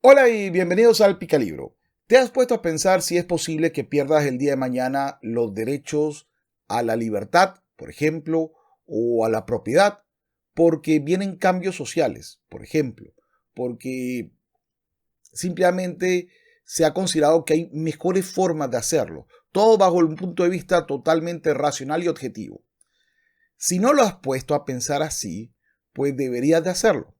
Hola y bienvenidos al Picalibro. ¿Te has puesto a pensar si es posible que pierdas el día de mañana los derechos a la libertad, por ejemplo, o a la propiedad? Porque vienen cambios sociales, por ejemplo, porque simplemente se ha considerado que hay mejores formas de hacerlo, todo bajo un punto de vista totalmente racional y objetivo. Si no lo has puesto a pensar así, pues deberías de hacerlo,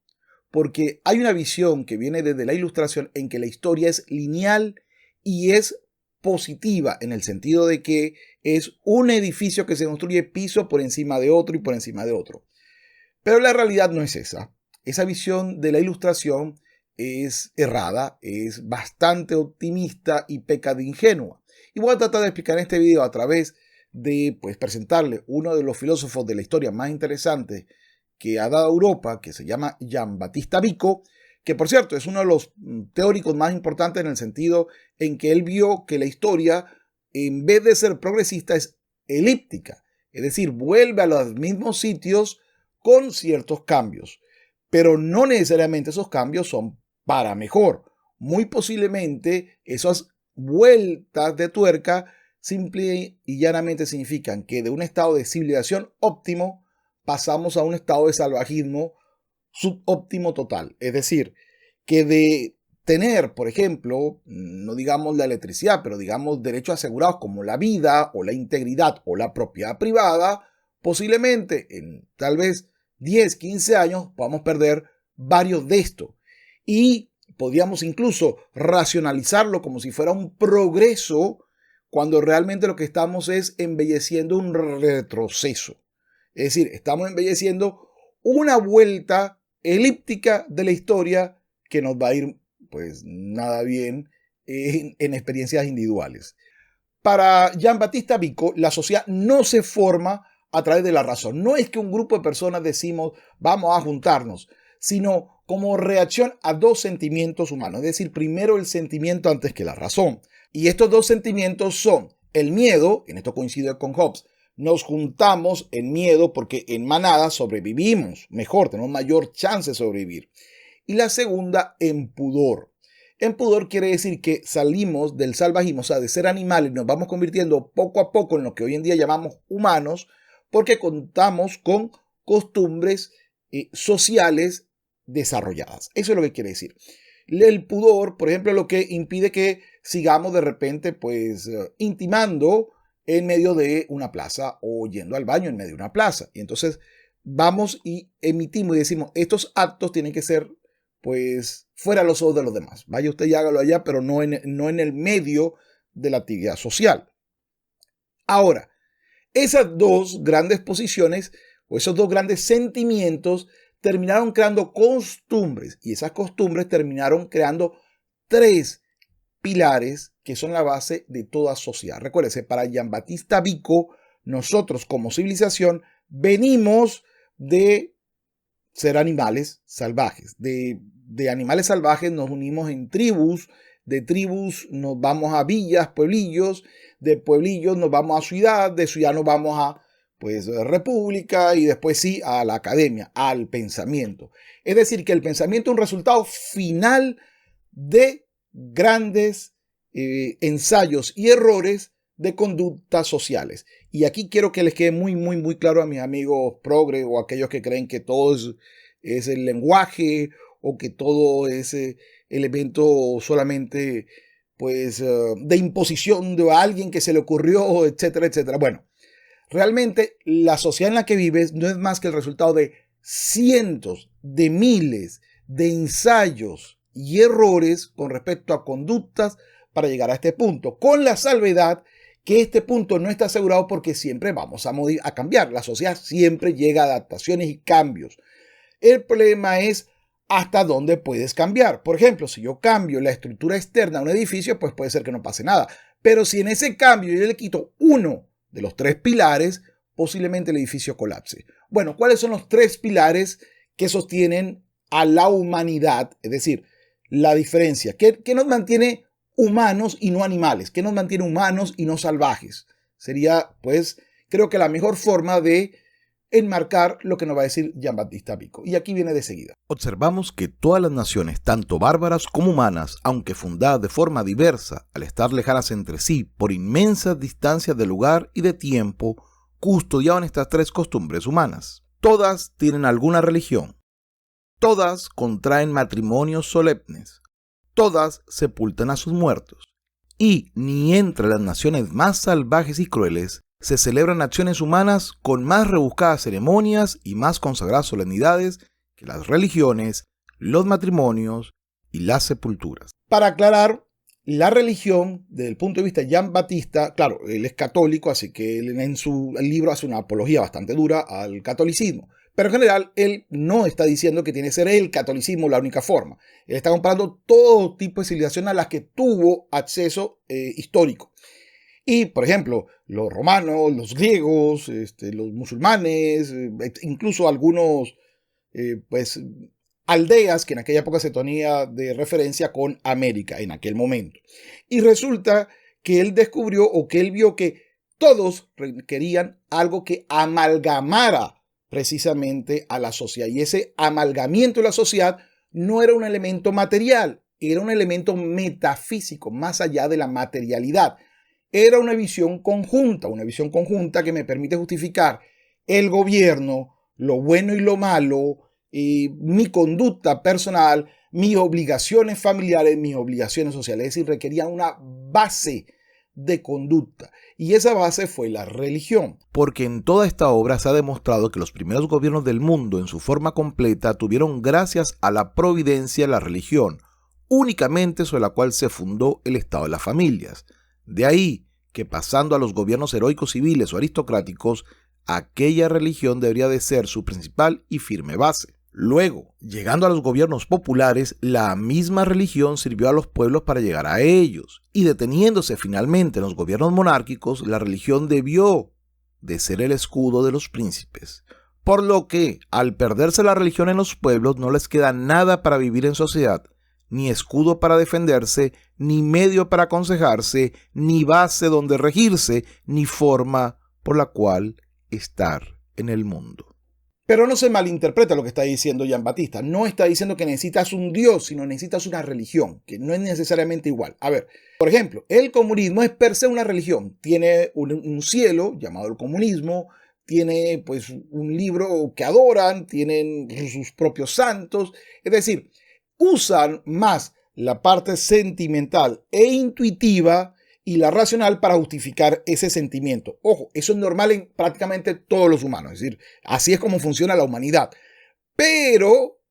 porque hay una visión que viene desde la Ilustración en que la historia es lineal y es positiva en el sentido de que es un edificio que se construye piso por encima de otro y por encima de otro. Pero la realidad no es esa. Esa visión de la Ilustración es errada, es bastante optimista y peca de ingenua. Y voy a tratar de explicar en este video a través de presentarle uno de los filósofos de la historia más interesantes que ha dado Europa, que se llama Giambattista Vico, que por cierto es uno de los teóricos más importantes en el sentido en que él vio que la historia, en vez de ser progresista, es elíptica, es decir, vuelve a los mismos sitios con ciertos cambios, pero no necesariamente esos cambios son para mejor. Muy posiblemente esas vueltas de tuerca simple y llanamente significan que de un estado de civilización óptimo pasamos a un estado de salvajismo subóptimo total. Es decir, que de tener, por ejemplo, no digamos la electricidad, pero digamos derechos asegurados como la vida o la integridad o la propiedad privada, posiblemente en tal vez 10, 15 años podamos perder varios de estos. Y podríamos incluso racionalizarlo como si fuera un progreso cuando realmente lo que estamos es embelleciendo un retroceso. Es decir, estamos embelleciendo una vuelta elíptica de la historia que nos va a ir pues nada bien en experiencias individuales. Para Giambattista Vico, la sociedad no se forma a través de la razón. No es que un grupo de personas decimos vamos a juntarnos, sino como reacción a dos sentimientos humanos. Es decir, primero el sentimiento antes que la razón. Y estos dos sentimientos son el miedo, en esto coincide con Hobbes, nos juntamos en miedo porque en manada sobrevivimos mejor, tenemos mayor chance de sobrevivir. Y la segunda, en pudor. En pudor quiere decir que salimos del salvajismo, o sea, de ser animales, nos vamos convirtiendo poco a poco en lo que hoy en día llamamos humanos, porque contamos con costumbres sociales desarrolladas. Eso es lo que quiere decir. El pudor, por ejemplo, es lo que impide que sigamos de repente, intimando en medio de una plaza o yendo al baño en medio de una plaza. Y entonces vamos y emitimos y decimos, estos actos tienen que ser fuera de los ojos de los demás. Vaya usted y hágalo allá, pero no en el medio de la actividad social. Ahora, esas dos grandes posiciones o esos dos grandes sentimientos terminaron creando costumbres y esas costumbres terminaron creando tres pilares que son la base de toda sociedad. Recuérdese, para Giambattista Vico, nosotros como civilización venimos de ser animales salvajes. De animales salvajes nos unimos en tribus, de tribus nos vamos a villas, pueblillos, de pueblillos nos vamos a ciudad, de ciudad nos vamos a república y después sí a la academia, al pensamiento. Es decir, que el pensamiento es un resultado final de grandes ensayos y errores de conductas sociales. Y aquí quiero que les quede muy claro a mis amigos progre o aquellos que creen que todo es el lenguaje o que todo es elemento solamente de imposición de alguien que se le ocurrió, etcétera, etcétera. Bueno, realmente la sociedad en la que vives no es más que el resultado de cientos de miles de ensayos y errores con respecto a conductas para llegar a este punto, con la salvedad que este punto no está asegurado porque siempre vamos a cambiar. La sociedad siempre llega a adaptaciones y cambios. El problema es hasta dónde puedes cambiar. Por ejemplo, si yo cambio la estructura externa de un edificio, pues puede ser que no pase nada. Pero si en ese cambio yo le quito uno de los tres pilares, posiblemente el edificio colapse. Bueno, ¿cuáles son los tres pilares que sostienen a la humanidad? Es decir, la diferencia. ¿Qué nos mantiene humanos y no animales? ¿Qué nos mantiene humanos y no salvajes? Sería, creo que la mejor forma de enmarcar lo que nos va a decir Giambattista Vico. Y aquí viene de seguida. Observamos que todas las naciones, tanto bárbaras como humanas, aunque fundadas de forma diversa, al estar lejanas entre sí por inmensas distancias de lugar y de tiempo, custodiaban estas tres costumbres humanas. Todas tienen alguna religión. Todas contraen matrimonios solemnes. Todas sepultan a sus muertos. Y ni entre las naciones más salvajes y crueles se celebran acciones humanas con más rebuscadas ceremonias y más consagradas solemnidades que las religiones, los matrimonios y las sepulturas. Para aclarar, la religión, desde el punto de vista de Giambattista, claro, él es católico, así que él en su libro hace una apología bastante dura al catolicismo. Pero en general, él no está diciendo que tiene que ser el catolicismo la única forma. Él está comparando todo tipo de civilizaciones a las que tuvo acceso histórico. Y, por ejemplo, los romanos, los griegos, los musulmanes, incluso algunos aldeas que en aquella época se tenía de referencia con América en aquel momento. Y resulta que él descubrió o que él vio que todos querían algo que amalgamara precisamente a la sociedad. Y ese amalgamiento de la sociedad no era un elemento material, era un elemento metafísico, más allá de la materialidad. Era una visión conjunta que me permite justificar el gobierno, lo bueno y lo malo, mi conducta personal, mis obligaciones familiares, mis obligaciones sociales. Es decir, requerían una base de conducta. Y esa base fue la religión. Porque en toda esta obra se ha demostrado que los primeros gobiernos del mundo en su forma completa tuvieron gracias a la providencia la religión, únicamente sobre la cual se fundó el Estado de las familias. De ahí que pasando a los gobiernos heroicos civiles o aristocráticos, aquella religión debería de ser su principal y firme base. Luego, llegando a los gobiernos populares, la misma religión sirvió a los pueblos para llegar a ellos. Y deteniéndose finalmente en los gobiernos monárquicos, la religión debió de ser el escudo de los príncipes. Por lo que, al perderse la religión en los pueblos, no les queda nada para vivir en sociedad, ni escudo para defenderse, ni medio para aconsejarse, ni base donde regirse, ni forma por la cual estar en el mundo. Pero no se malinterpreta lo que está diciendo Giambattista. No está diciendo que necesitas un Dios, sino necesitas una religión, que no es necesariamente igual. A ver, por ejemplo, el comunismo es per se una religión. Tiene un cielo llamado el comunismo, tiene pues un libro que adoran, tienen sus propios santos. Es decir, usan más la parte sentimental e intuitiva y la racional para justificar ese sentimiento. Ojo, eso es normal en prácticamente todos los humanos, es decir, así es como funciona la humanidad. Pero,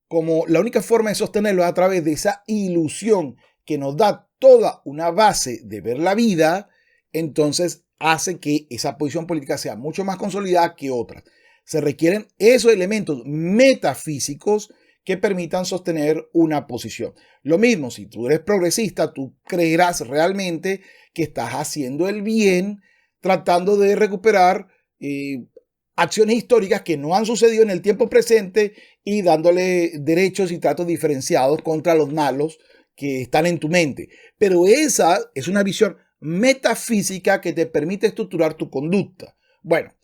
como la única forma de sostenerlo es a través de esa ilusión que nos da toda una base de ver la vida, entonces hace que esa posición política sea mucho más consolidada que otras. Se requieren esos elementos metafísicos que permitan sostener una posición. Lo mismo, si tú eres progresista, tú creerás realmente que estás haciendo el bien, tratando de recuperar acciones históricas que no han sucedido en el tiempo presente y dándole derechos y tratos diferenciados contra los malos que están en tu mente. Pero esa es una visión metafísica que te permite estructurar tu conducta. Bueno,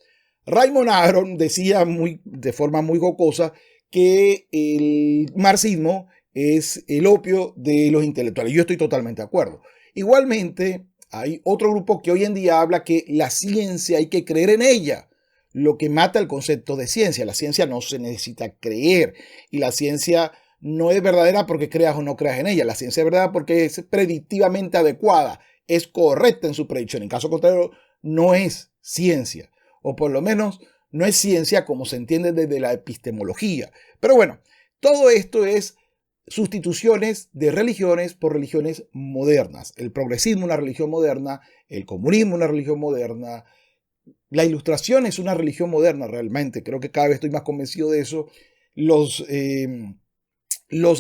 Raymond Aron decía de forma muy jocosa que el marxismo es el opio de los intelectuales. Yo estoy totalmente de acuerdo. Igualmente, hay otro grupo que hoy en día habla que la ciencia hay que creer en ella, lo que mata el concepto de ciencia. La ciencia no se necesita creer y la ciencia no es verdadera porque creas o no creas en ella. La ciencia es verdadera porque es predictivamente adecuada, es correcta en su predicción. En caso contrario, no es ciencia, o por lo menos no es ciencia como se entiende desde la epistemología. Pero bueno, todo esto es sustituciones de religiones por religiones modernas. El progresismo, una religión moderna, el comunismo, una religión moderna. La ilustración es una religión moderna realmente. Creo que cada vez estoy más convencido de eso.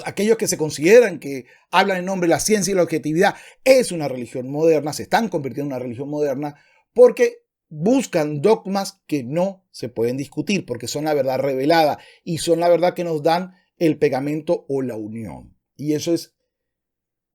Aquellos que se consideran que hablan en nombre de la ciencia y la objetividad es una religión moderna, se están convirtiendo en una religión moderna porque buscan dogmas que no se pueden discutir porque son la verdad revelada y son la verdad que nos dan el pegamento o la unión. Y eso es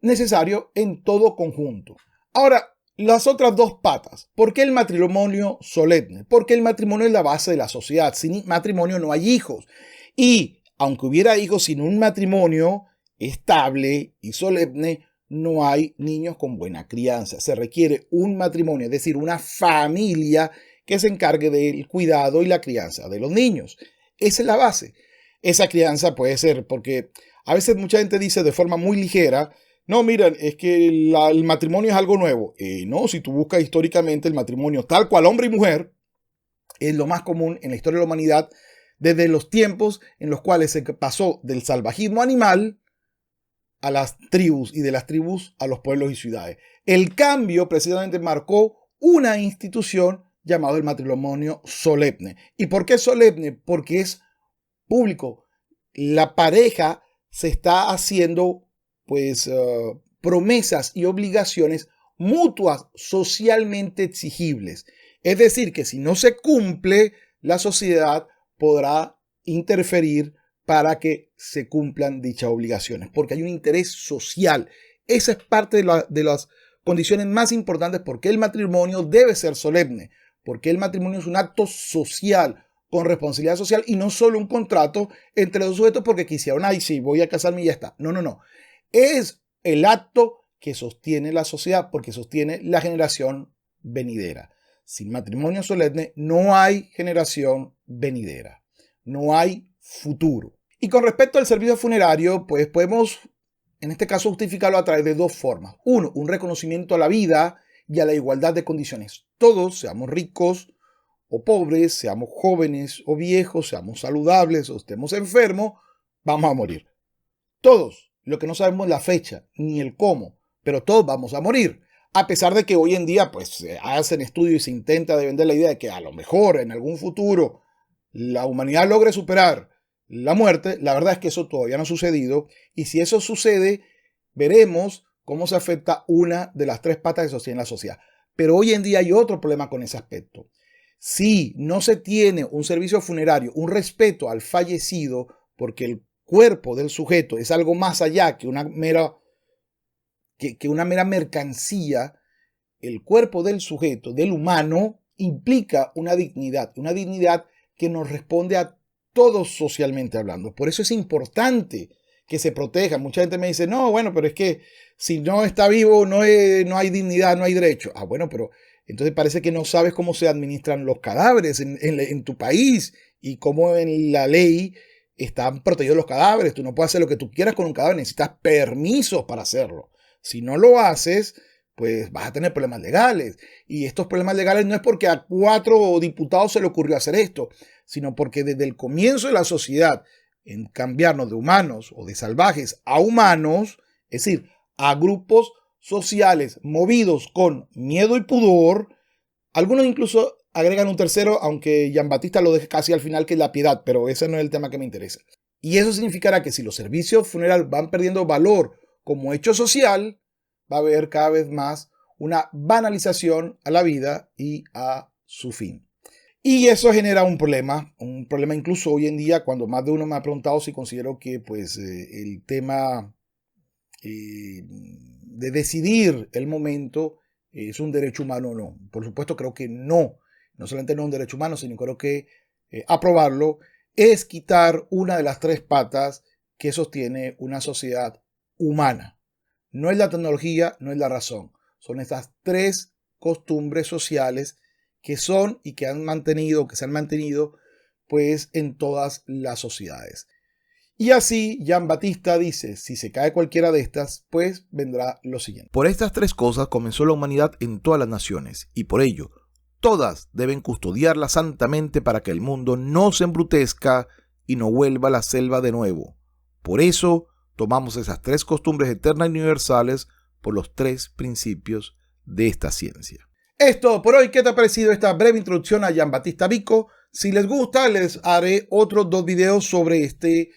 necesario en todo conjunto. Ahora, Las otras dos patas. ¿Por qué el matrimonio solemne? Porque el matrimonio es la base de la sociedad. Sin matrimonio no hay hijos. Y aunque hubiera hijos sin un matrimonio estable y solemne, no hay niños con buena crianza. Se requiere un matrimonio, es decir, una familia que se encargue del cuidado y la crianza de los niños. Esa es la base. Esa crianza puede ser, porque a veces mucha gente dice de forma muy ligera, no, miren, es que el matrimonio es algo nuevo. No, si tú buscas históricamente el matrimonio tal cual hombre y mujer, es lo más común en la historia de la humanidad desde los tiempos en los cuales se pasó del salvajismo animal a las tribus y de las tribus a los pueblos y ciudades. El cambio precisamente marcó una institución llamada el matrimonio solemne. ¿Y por qué solemne? Porque es público. La pareja se está haciendo promesas y obligaciones mutuas socialmente exigibles. Es decir, que si no se cumple, la sociedad podrá interferir para que se cumplan dichas obligaciones, porque hay un interés social. Esa es parte de las condiciones más importantes porque el matrimonio debe ser solemne, porque el matrimonio es un acto social, con responsabilidad social y no solo un contrato entre dos sujetos porque quisieron, ay, sí, voy a casarme y ya está. No, no, no. Es el acto que sostiene la sociedad porque sostiene la generación venidera. Sin matrimonio solemne no hay generación venidera, no hay futuro. Y con respecto al servicio funerario, pues podemos, en este caso, justificarlo a través de dos formas. Uno, un reconocimiento a la vida y a la igualdad de condiciones. Todos, seamos ricos o pobres, seamos jóvenes o viejos, seamos saludables o estemos enfermos, vamos a morir. Todos. Lo que no sabemos es la fecha ni el cómo, pero todos vamos a morir. A pesar de que hoy en día pues se hacen estudios y se intenta de vender la idea de que a lo mejor en algún futuro la humanidad logre superar la muerte, la verdad es que eso todavía no ha sucedido y si eso sucede, veremos cómo se afecta una de las tres patas que sostiene la sociedad. Pero hoy en día hay otro problema con ese aspecto. Si no se tiene un servicio funerario, un respeto al fallecido, porque el cuerpo del sujeto es algo más allá que una mera mercancía, el cuerpo del sujeto, del humano, implica una dignidad que nos responde a todos socialmente hablando. Por eso es importante que se proteja. Mucha gente me dice, no, bueno, pero es que si no está vivo no hay dignidad, no hay derecho. Ah, bueno, pero entonces parece que no sabes cómo se administran los cadáveres en tu país y cómo en la ley están protegidos los cadáveres. Tú no puedes hacer lo que tú quieras con un cadáver, necesitas permisos para hacerlo. Si no lo haces, pues vas a tener problemas legales. Y estos problemas legales no es porque a 4 diputados se le ocurrió hacer esto, sino porque desde el comienzo de la sociedad, en cambiarnos de humanos o de salvajes a humanos, es decir, a grupos sociales movidos con miedo y pudor, algunos incluso agregan un tercero, aunque Giambattista lo deja casi al final, que es la piedad, pero ese no es el tema que me interesa. Y eso significará que si los servicios funerarios van perdiendo valor como hecho social, va a haber cada vez más una banalización a la vida y a su fin. Y eso genera un problema incluso hoy en día, cuando más de uno me ha preguntado si considero que el tema de decidir el momento es un derecho humano o no. Por supuesto creo que no. No solamente no es un derecho humano, sino creo que aprobarlo es quitar una de las tres patas que sostiene una sociedad humana. No es la tecnología, no es la razón. Son estas tres costumbres sociales que son y que se han mantenido pues en todas las sociedades. Y así Giambattista dice, si se cae cualquiera de estas, pues vendrá lo siguiente. Por estas tres cosas comenzó la humanidad en todas las naciones, y por ello, todas deben custodiarlas santamente para que el mundo no se embrutezca y no vuelva a la selva de nuevo. Por eso, tomamos esas tres costumbres eternas y universales por los tres principios de esta ciencia. Es todo por hoy. ¿Qué te ha parecido esta breve introducción a Giambattista Vico? Si les gusta, les haré otros 2 videos sobre este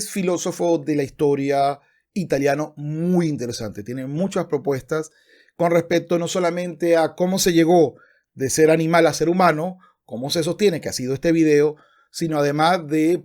filósofo de la historia italiano muy interesante. Tiene muchas propuestas con respecto no solamente a cómo se llegó de ser animal a ser humano, cómo se sostiene, que ha sido este video, sino además de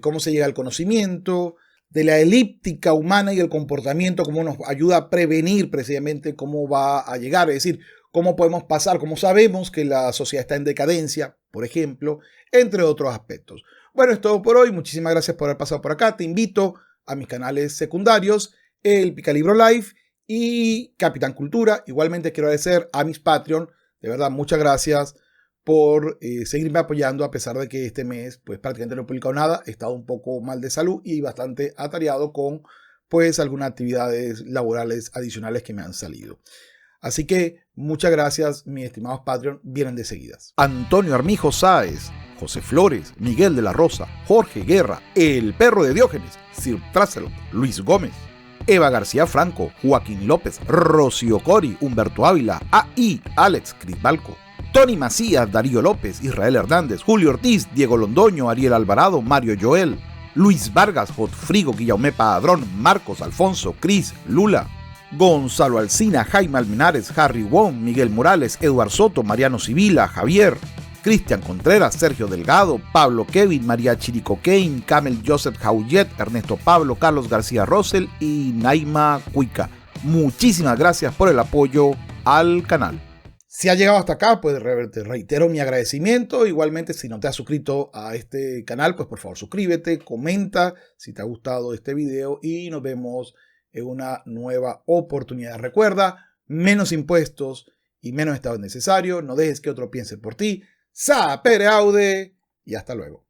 cómo se llega al conocimiento, de la elíptica humana y el comportamiento, cómo nos ayuda a prevenir precisamente cómo va a llegar, es decir, cómo podemos pasar, cómo sabemos que la sociedad está en decadencia, por ejemplo, entre otros aspectos. Bueno, es todo por hoy. Muchísimas gracias por haber pasado por acá. Te invito a mis canales secundarios, el Picalibro Live y Capitán Cultura. Igualmente quiero agradecer a mis Patreon. De verdad, muchas gracias por seguirme apoyando a pesar de que este mes pues prácticamente no he publicado nada. He estado un poco mal de salud y bastante atareado con pues algunas actividades laborales adicionales que me han salido. Así que muchas gracias, mis estimados Patreon, vienen de seguidas. Antonio Armijo Sáez, José Flores, Miguel de la Rosa, Jorge Guerra, El Perro de Diógenes, Sir Traselo, Luis Gómez, Eva García Franco, Joaquín López, Rocío Cori, Humberto Ávila, A.I., Alex Crisbalco, Tony Macías, Darío López, Israel Hernández, Julio Ortiz, Diego Londoño, Ariel Alvarado, Mario Joel, Luis Vargas, Jotfrigo, Guillaume Padrón, Marcos Alfonso, Cris, Lula, Gonzalo Alsina, Jaime Almenares, Harry Wong, Miguel Morales, Eduard Soto, Mariano Sibila, Javier, Cristian Contreras, Sergio Delgado, Pablo Kevin, María Chirico Kane, Camel Joseph Jaujet, Ernesto Pablo, Carlos García Rosell y Naima Cuica. Muchísimas gracias por el apoyo al canal. Si has llegado hasta acá, pues te reitero mi agradecimiento. Igualmente, si no te has suscrito a este canal, pues por favor suscríbete, comenta si te ha gustado este video y nos vemos en una nueva oportunidad. Recuerda, menos impuestos y menos Estado innecesario. No dejes que otro piense por ti. Sapere aude y hasta luego.